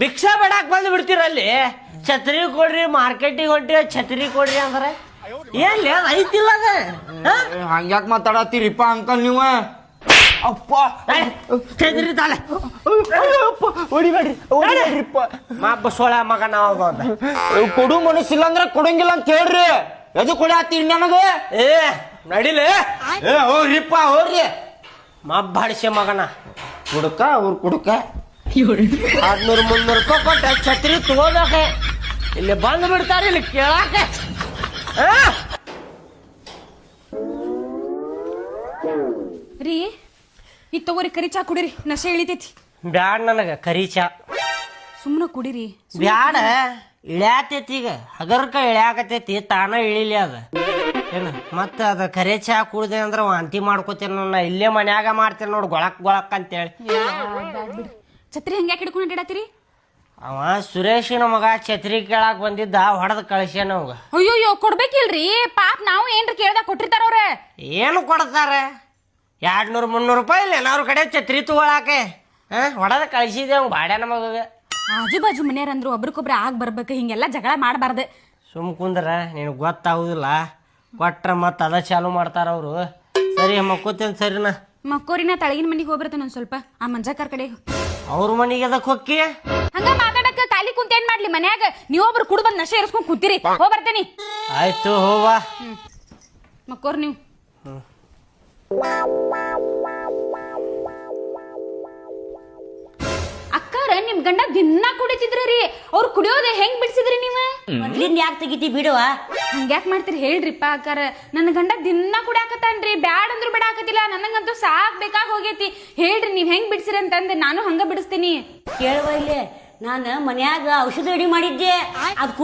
ಭಿಕ್ಷಾ ಬೇಡಾಕ್ ಬಂದು ಬಿಡ್ತೀರಲ್ಲಿ ಛತ್ರಿ ಕೊಡ್ರಿ ಮಾರ್ಕೆಟಿಗೆ ಹೊಂಟಿ ಛತ್ರಿ ಕೊಡ್ರಿ ಅಂದ್ರೆ ಏನ್ಲಿ ಅದ್ ಐತಿಲ್ಲ ಅದ ಹಂಗ್ಯಾಕ್ ಮಾತಾಡತ್ತೀರಿಪ್ಪ ಅಂಕಲ್ ನೀವ ಅಪ್ಪ ಛತ್ರಿ ತಾಳೆ ಹೊಡಿಬೇಡ್ರಿಪ್ಪ ಮಾಪ ಸೋಳ ಮಗ ನಾವು ಅಂತ ಕೊಡು ಮನಸ್ಸಿಲ್ಲ ಅಂದ್ರೆ ಕೊಡಂಗಿಲ್ಲ ಅಂತ ಹೇಳ್ರಿ ಎದು ಕೊಡತ್ತೀರಿ ನನಗೆ ಏ ನಡಿಲೆ ಹೋಗ್ರಿಪ್ಪ ಹೋಗ್ರಿ ಮಬ್ಬಾಡಿಸಿ ಮಗನ ಕುಡುಕ ಅವ್ರು ಕುಡುಕ 200-300 ರೂಪಾಯಿ ಕೊಟ್ಟ ಛತ್ರಿ ತಗೋಬೇಕೆ ಇಲ್ಲಿ ಬಂದು ಬಿಡ್ತಾರೆ ಇಲ್ಲಿ ಕೇಳಾಕೆ ರೀ ಈಗ ತಗೋರಿ ಕರಿ ಚಾ ಕುಡಿರಿ ನಶೆ ಇಳಿತೈತಿ ಬ್ಯಾಡ ನನಗ ಕರಿ ಚಾ ಸುಮ್ಮನೆ ಕುಡಿರಿ ಬ್ಯಾಡ ಇಳ್ಯಾತೈತಿ ಈಗ ಹಗರ್ಕ ಇಳ್ಯಾಕತೈತಿ ತಾನ ಇಳಿಲಿ ಅದ ಏನು ಮತ್ತ ಅದ ಕರೆ ಚಾ ಕುಡ್ದೆ ಅಂದ್ರ ವಾಂತಿ ಮಾಡ್ಕೋತೇನೆ ನಾ ಇಲ್ಲೇ ಮನ್ಯಾಗ ಮಾಡ್ತೇನೆ ನೋಡಿ ಗೊಳಕ್ ಅಂತೇಳಿ ಬಿಡ್ರಿ ಛತ್ರಿ ಹಂಗ್ಯಾಕೆ ಹಿಡ್ಕೊಂಡು ಅಡ್ಡಾಡತ್ತೀರಿ ಅವ ಸುರೇಶಿನ ಮಗ ಛತ್ರಿ ಕೇಳಾಕ್ ಬಂದಿದ್ದ ಹೊಡೆದ್ ಕಳ್ಸ್ಯಾನ ಅವಾಗ ಅಯ್ಯೋ ಕೊಡ್ಬೇಕಿಲ್ರಿ ಪಾಪ ನಾವು ಏನ್ರ ಕೇಳ್ದಾಗ ಕೊಟ್ಟಿರ್ತಾರ ಅವ್ರ ಏನು ಕೊಡ್ತಾರೆ 200-300 ರೂಪಾಯಿ ಇಲ್ಲ ಏನಾರು ಕಡೆ ಛತ್ರಿ ತಗೊಳಾಕೆ ಹೊಡೆದ ಕಳ್ಸಿದೆ ಅವ್ ಬಾಡ್ಯಾನ ಮಗ ಆಜು ಬಾಜು ಮನೆಯವ್ರ ಅಂದ್ರು ಒಬ್ರಿಗೊಬ್ರು ಆಗ್ ಬರ್ಬೇಕು ಹಿಂಗೆಲ್ಲ ಜಗಳ ಮಾಡಬಾರ್ದು ಸುಮ್ ಕುಂದ್ರ ನಿನಗೆ ಗೊತ್ತಾಗುದಿಲ್ಲ ಕೊಟ್ರ ಮತ್ತ ಅದ ಚಾಲು ಮಾಡ್ತಾರ ಅವ್ರು ಸರಿ ಮಕ್ಕೋತೇನೆ ಸರಿನಾ ಮಕ್ಕೋರಿನ ತಳಗಿನ ಮನಿಗೆ ಹೋಗ್ಬರ್ತೇನೆ ಒಂದ್ ಸ್ವಲ್ಪ ಆ ಮಂಜಾಕರ್ ಕಡೆ ಅವ್ರ ಮನಿಗೆ ಅದಕ್ಕೆ ಹೊಕ್ಕಿ ಹಂಗ ಮಾತಾಡಕ ಖಾಲಿ ಕುಂತ ಏನ್ ಮಾಡ್ಲಿ ಮನ್ಯಾಗ ನೀವೊಬ್ರು ಕುಡ್ ಬಂದ್ ನಶೆ ಇರಿಸ್ಕೊಂಡ್ ಕೂತಿರಿ ಹೋಗ್ ಬರ್ತೇನಿ ಆಯ್ತು ಹೋವಾ ಮಕ್ಕೋರ್ ನೀವು ಅಕ್ಕಾರ ನಿಮ್ ಗಂಡ ದಿನಾ ಕುಡಿತಿದ್ರಿ ಅವ್ರು ಕುಡಿಯೋದೇ ಹೆಂಗ್ ಬಿಡ್ಸಿದ್ರಿ ನೀವ ಮೊದ್ಲಿಂದ ಯಾಕೆ ತೆಗಿತಿ ಬಿಡುವ ಹಂಗ್ಯಾಕ್ ಮಾಡ್ತೀರಿ ಹೇಳ್ರಿಪ್ಪ ಅಕ್ಕಾರ ನನ್ನ ಗಂಡ ದಿನಾ ಕುಡಿಯಾಕತ್ತಾನ್ರಿ ಬ್ಯಾಡ್ ಅಂದ್ರು ಬಿಡಾಕತಿಲ್ಲ ನನಗಂತೂ ಸಾಕ್ ಬೇಕಾಗ್ ಹೋಗೈತಿ ಹೇಳ್ರಿ ನೀವ್ ಹೆಂಗ್ ಬಿಡ್ಸಿರಿ ಅಂತಂದ್ರೆ ನಾನು ಹಂಗ ಬಿಡಿಸ್ತೀನಿ ಕೇಳುವ ಇಲ್ಲಿ ನಾನು ಮನ್ಯಾಗ ಔಷಧ ರೆಡಿ ಮಾಡಿದ್ದೆ ಅದ್